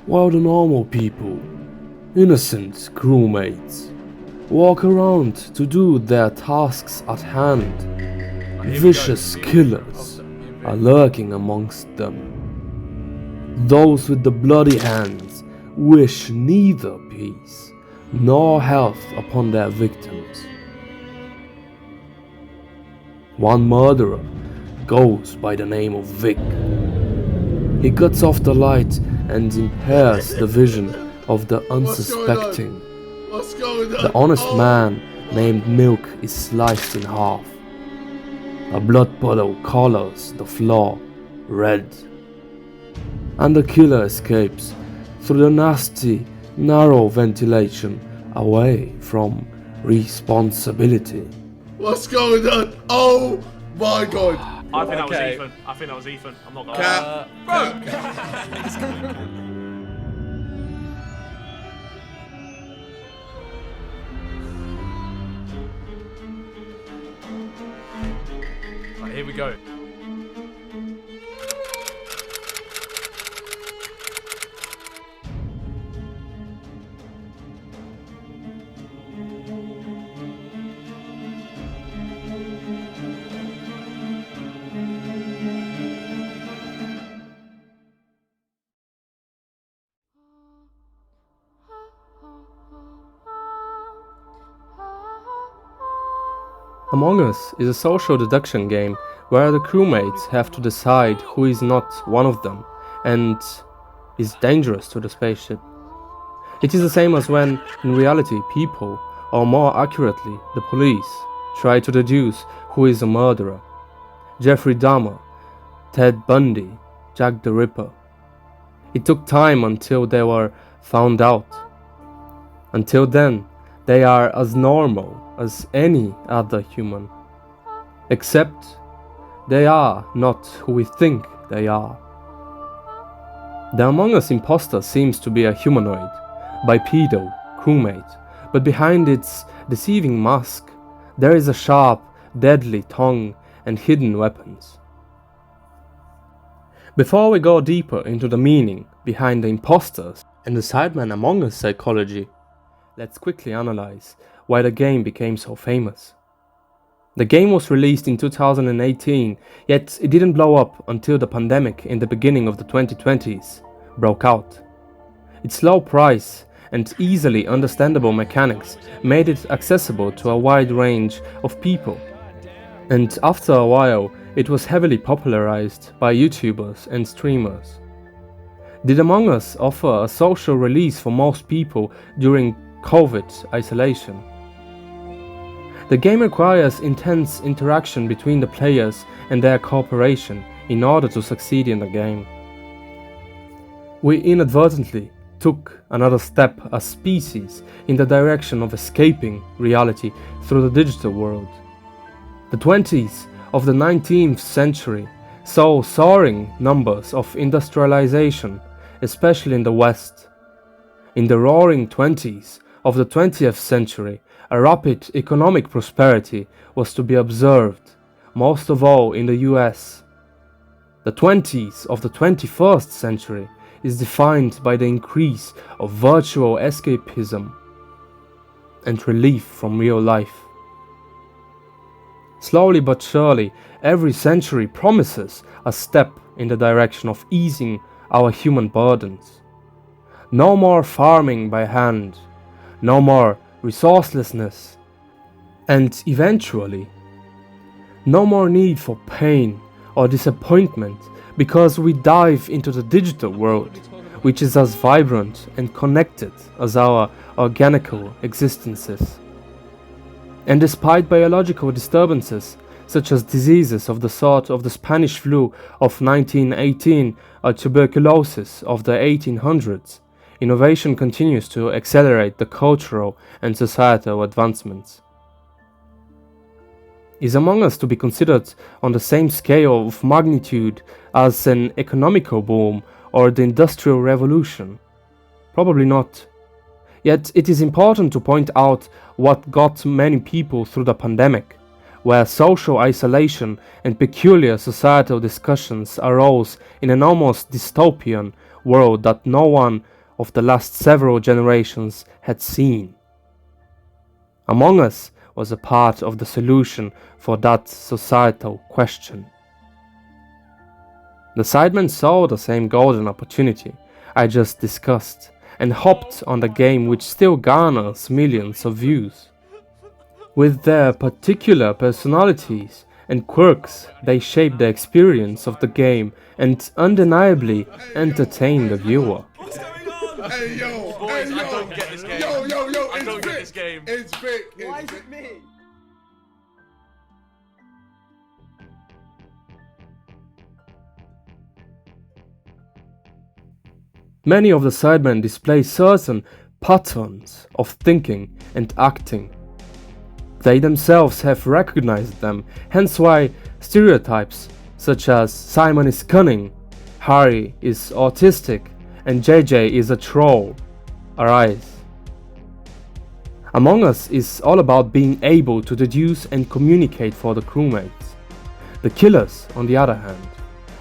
while the normal people, innocent crewmates, walk around to do their tasks at hand. Vicious killers are lurking amongst them. Those with the bloody hands wish neither peace nor health upon their victims. One murderer goes by the name of Vic. He cuts off the light and impairs the vision of the unsuspecting. The honest man named Milk is sliced in half. A blood puddle colors the floor red. And the killer escapes through the nasty, narrow ventilation away from responsibility. What's going on? Oh my god! I think that was Ethan. I think that was Ethan. I'm not gonna. Right, here we go. Among Us is a social deduction game where the crewmates have to decide who is not one of them and is dangerous to the spaceship. It is the same as when, in reality, people, or more accurately, the police, try to deduce who is a murderer. Jeffrey Dahmer, Ted Bundy, Jack the Ripper. It took time until they were found out. Until then, they are as normal as any other human. Except, they are not who we think they are. The Among Us imposter seems to be a humanoid, bipedal, crewmate, but behind its deceiving mask, there is a sharp, deadly tongue and hidden weapons. Before we go deeper into the meaning behind the imposters and the Sidemen Among Us psychology, let's quickly analyze why the game became so famous. The game was released in 2018, yet it didn't blow up until the pandemic in the beginning of the 2020s broke out. Its low price and easily understandable mechanics made it accessible to a wide range of people. And after a while, it was heavily popularized by YouTubers and streamers. Did Among Us offer a social release for most people during COVID isolation? The game requires intense interaction between the players and their cooperation in order to succeed in the game. We inadvertently took another step as species in the direction of escaping reality through the digital world. The 20s of the 19th century saw soaring numbers of industrialization, especially in the West. In the roaring 20s of the 20th century, a rapid economic prosperity was to be observed, most of all in the US. The 20s of the 21st century is defined by the increase of virtual escapism and relief from real life. Slowly but surely, every century promises a step in the direction of easing our human burdens. No more farming by hand, no more resourcelessness, and eventually, no more need for pain or disappointment because we dive into the digital world, which is as vibrant and connected as our organical existences. And despite biological disturbances, such as diseases of the sort of the Spanish flu of 1918 or tuberculosis of the 1800s, innovation continues to accelerate the cultural and societal advancements. Is Among Us to be considered on the same scale of magnitude as an economical boom or the Industrial Revolution? Probably not. Yet it is important to point out what got many people through the pandemic, where social isolation and peculiar societal discussions arose in an almost dystopian world that no one of the last several generations had seen. Among Us was a part of the solution for that societal question. The Sidemen saw the same golden opportunity I just discussed and hopped on the game, which still garners millions of views. With their particular personalities and quirks, they shape the experience of the game and undeniably entertain the viewer. Hey yo, Boys, hey, yo. I don't get this game. Yo, I it's don't get Vic. this game. It's Vic. Why is it me? Many of the Sidemen display certain patterns of thinking and acting. They themselves have recognized them, hence why stereotypes such as Simon is cunning, Harry is autistic, and JJ is a troll arise. Among Us is all about being able to deduce and communicate for the crewmates. The killers, on the other hand,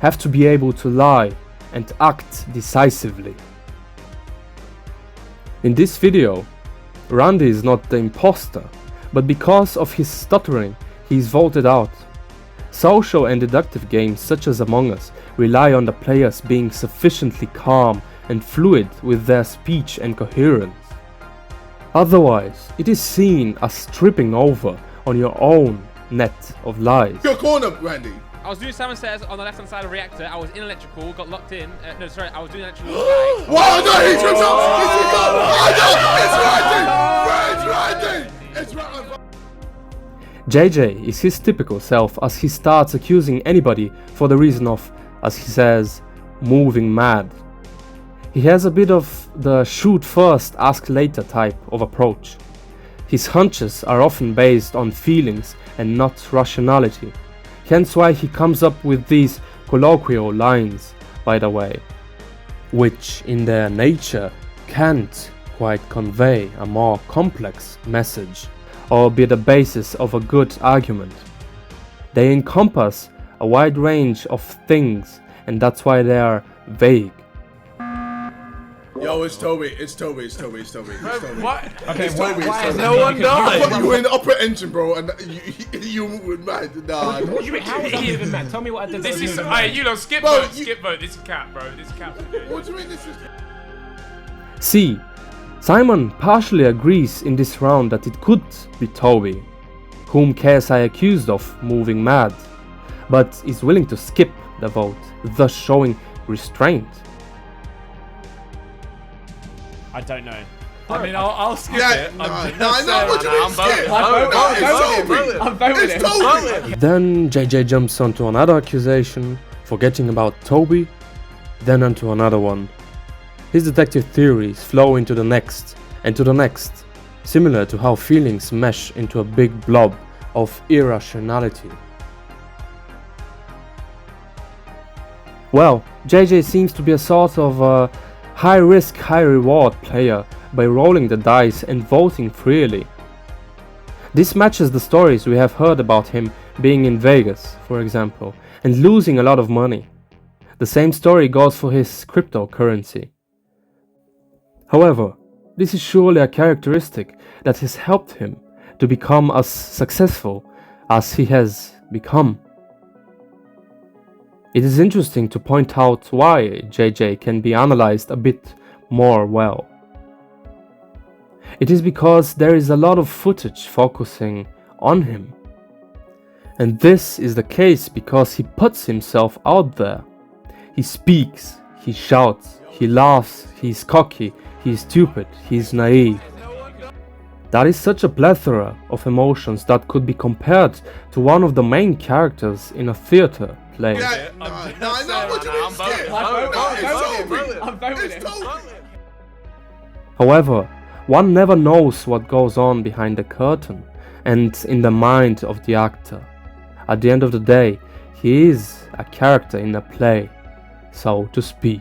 have to be able to lie and act decisively. In this video, Randy is not the imposter, but because of his stuttering, he is voted out. Social and deductive games such as Among Us rely on the players being sufficiently calm and fluid with their speech and coherence. Otherwise, it is seen as tripping over on your own net of lies. Your corner, Randy. I was doing Simon Says on the left hand side of reactor. I was in electrical, got locked in. No, sorry, I was doing electrical. Wow, no, he trips up. It's Randy. It's Randy. JJ is his typical self as he starts accusing anybody for the reason of, as he says, moving mad. He has a bit of the shoot first, ask later type of approach. His hunches are often based on feelings and not rationality. Hence why he comes up with these colloquial lines, by the way, which in their nature can't quite convey a more complex message or be the basis of a good argument. They encompass a wide range of things, and that's why they are vague. Yo, it's Toby. It's Toby. It's Toby. What? Okay, It's why Toby. is No one died. You were in the upper engine, bro, and you moved mad. Nah. What do you mean? How was I moving mad? Tell me what I did. This is, hey, you know, skip Bro, vote, skip vote. This is cap, bro. This is cap. What do you mean this is? C. Simon partially agrees in this round that it could be Toby, whom KSI accused of moving mad, but is willing to skip the vote, thus showing restraint. I don't know. I mean, I'll skip Yeah, it. nah, I'm what do you mean skip? I'm voting. I'm voting. It's Toby. Then JJ jumps onto another accusation, forgetting about Toby, then onto another one. His detective theories flow into the next, and to the next, similar to how feelings mesh into a big blob of irrationality. Well, JJ seems to be a sort of a high-risk, high-reward player by rolling the dice and voting freely. This matches the stories we have heard about him being in Vegas, for example, and losing a lot of money. The same story goes for his cryptocurrency. However, this is surely a characteristic that has helped him to become as successful as he has become. It is interesting to point out why JJ can be analyzed a bit more well. It is because there is a lot of footage focusing on him. And this is the case because he puts himself out there. He speaks, he shouts, he laughs, he's cocky, he's stupid, he's naive. That is such a plethora of emotions that could be compared to one of the main characters in a theater play. Yeah, nah, what do you mean skip? I'm voting. It's Toby. However, one never knows what goes on behind the curtain and in the mind of the actor. At the end of the day, he is a character in a play, so to speak.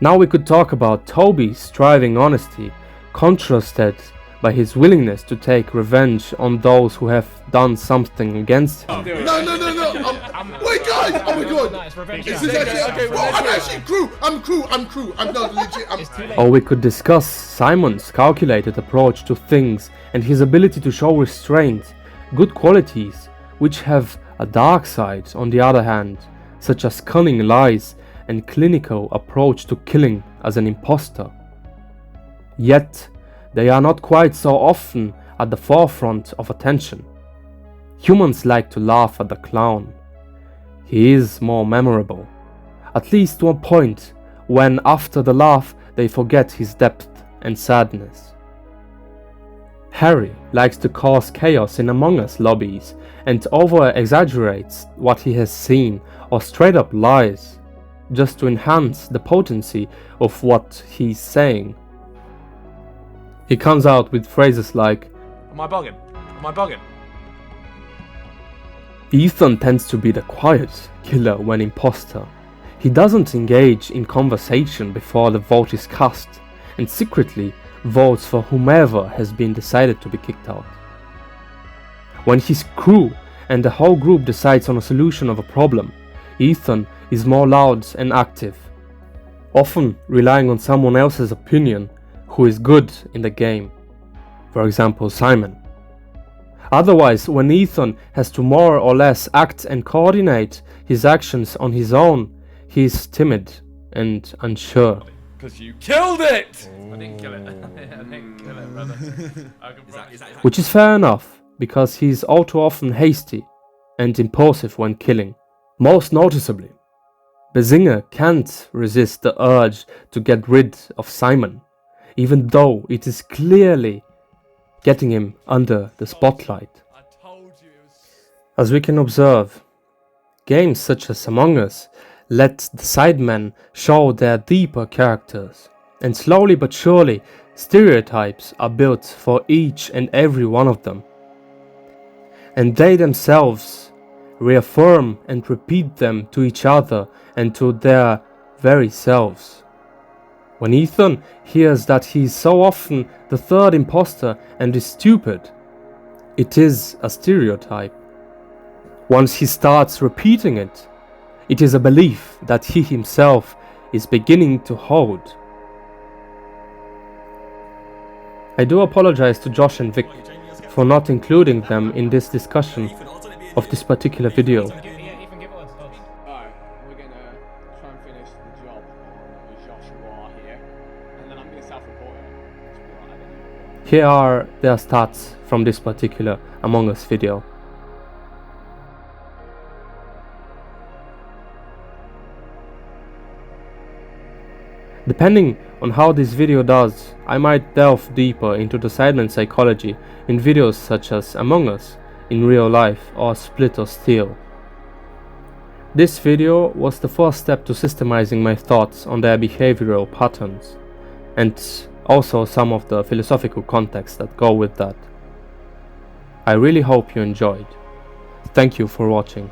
Now we could talk about Toby's striving honesty contrasted by his willingness to take revenge on those who have done something against him. No. Wait, guys! Oh my god! This is actually. Bro, I'm actually crew. I'm not legit. Or we could discuss Simon's calculated approach to things and his ability to show restraint, good qualities, which have a dark side on the other hand, such as cunning lies and clinical approach to killing as an imposter. Yet, they are not quite so often at the forefront of attention. Humans like to laugh at the clown. He is more memorable, at least to a point when after the laugh they forget his depth and sadness. Harry likes to cause chaos in Among Us lobbies and over-exaggerates what he has seen or straight up lies, just to enhance the potency of what he's saying. He comes out with phrases like, Am I bugging? Am I bugging? Ethan tends to be the quiet killer when imposter. He doesn't engage in conversation before the vote is cast, and secretly votes for whomever has been decided to be kicked out. When his crew and the whole group decides on a solution of a problem, Ethan is more loud and active, often relying on someone else's opinion who is good in the game, for example Simon. Otherwise, when Ethan has to more or less act and coordinate his actions on his own, he is timid and unsure. Because you killed it! I didn't kill it. I didn't kill it, brother. Which is fair enough, because he is all too often hasty and impulsive when killing. Most noticeably, Bazinga can't resist the urge to get rid of Simon, even though it is clearly getting him under the spotlight. As we can observe, games such as Among Us let the Sidemen show their deeper characters, and slowly but surely stereotypes are built for each and every one of them. And they themselves reaffirm and repeat them to each other and to their very selves. When Ethan hears that he is so often the third imposter and is stupid, it is a stereotype. Once he starts repeating it, it is a belief that he himself is beginning to hold. I do apologize to Josh and Vic for not including them in this discussion of this particular video. Alright, we're gonna try and finish the job on Joshua here, and then I'm gonna self-report it. Here are their stats from this particular Among Us video. Depending on how this video does, I might delve deeper into the Sidemen psychology in videos such as Among Us, in real life, or Split or Steal. This video was the first step to systemizing my thoughts on their behavioral patterns, and also some of the philosophical context that go with that. I really hope you enjoyed. Thank you for watching.